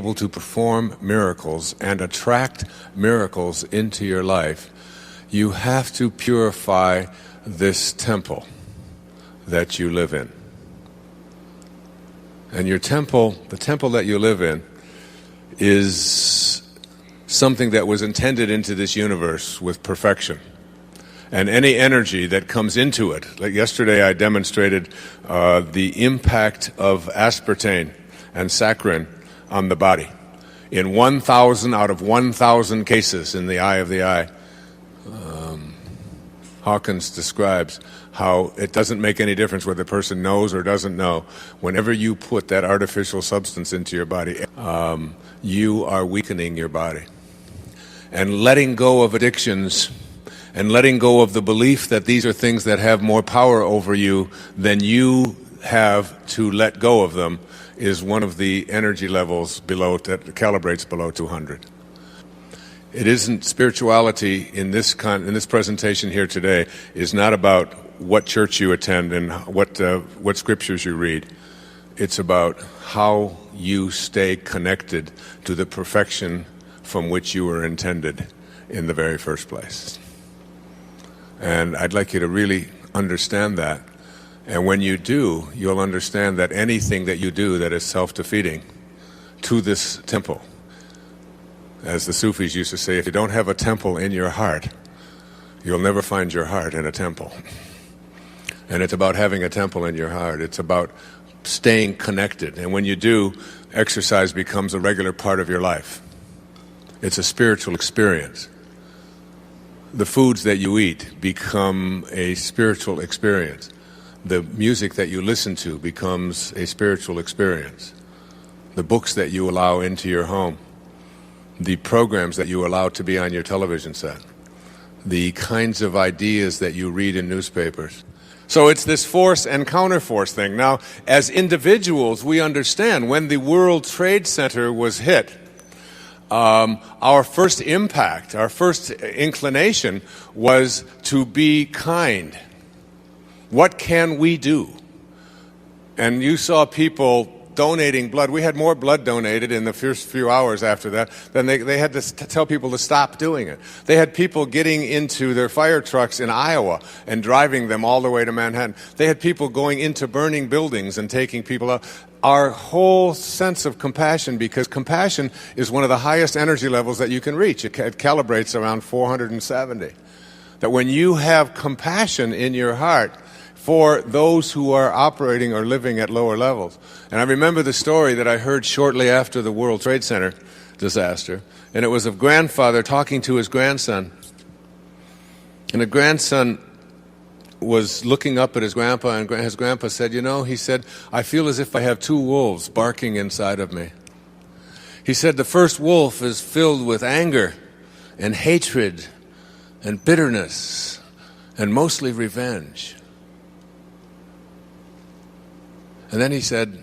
able to perform miracles and attract miracles into your life, you have to purify this temple that you live in. And your temple, the temple that you live in, is something that was intended into this universe with perfection. And any energy that comes into it, like yesterday I demonstrated the impact of aspartame and saccharin on the body. In 1,000 out of 1,000 cases in the eye of the eye, Hawkins describes how it doesn't make any difference whether the person knows or doesn't know. Whenever you put that artificial substance into your body, you are weakening your body. And letting go of addictions and letting go of the belief that these are things that have more power over you than you have to let go of them is one of the energy levels below that calibrates below 200. It isn't spirituality in this presentation here today is not about what church you attend and what scriptures you read. It's about how you stay connected to the perfection from which you were intended in the very first place. And I'd like you to really understand that. And when you do, you'll understand that anything that you do that is self-defeating to this temple, as the Sufis used to say, if you don't have a temple in your heart, you'll never find your heart in a temple. And it's about having a temple in your heart. It's about staying connected. And when you do, exercise becomes a regular part of your life. It's a spiritual experience. The foods that you eat become a spiritual experience. The music that you listen to becomes a spiritual experience. The books that you allow into your home, the programs that you allow to be on your television set, the kinds of ideas that you read in newspapers. So it's this force and counterforce thing. Now, as individuals, we understand when the World Trade Center was hit, our first impact, our first inclination was to be kind. What can we do? And you saw people donating blood. We had more blood donated in the first few hours after that than they had to tell people to stop doing it. They had people getting into their fire trucks in Iowa and driving them all the way to Manhattan. They had people going into burning buildings and taking people out. Our whole sense of compassion, because compassion is one of the highest energy levels that you can reach. It calibrates around 470. That when you have compassion in your heart for those who are operating or living at lower levels. And I remember the story that I heard shortly after the World Trade Center disaster, and it was of grandfather talking to his grandson. And the grandson was looking up at his grandpa, and his grandpa said, you know, he said, I feel as if I have two wolves barking inside of me. He said, the first wolf is filled with anger and hatred and bitterness and mostly revenge. And then he said,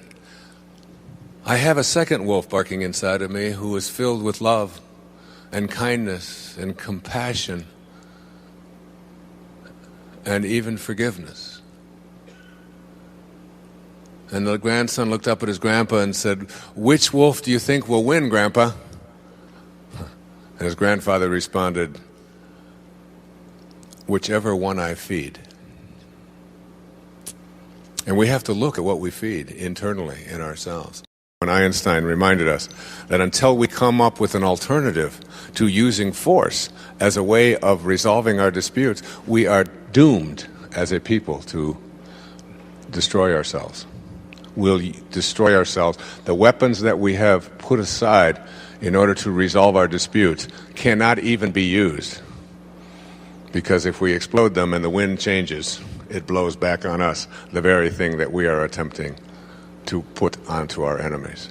I have a second wolf barking inside of me who is filled with love and kindness and compassion and even forgiveness. And the grandson looked up at his grandpa and said, which wolf do you think will win, Grandpa? And his grandfather responded, whichever one I feed. And we have to look at what we feed internally in ourselves. When Einstein reminded us that until we come up with an alternative to using force as a way of resolving our disputes, we are doomed as a people to destroy ourselves. We'll destroy ourselves. The weapons that we have put aside in order to resolve our disputes cannot even be used. Because if we explode them and the wind changes, it blows back on us the very thing that we are attempting to put onto our enemies.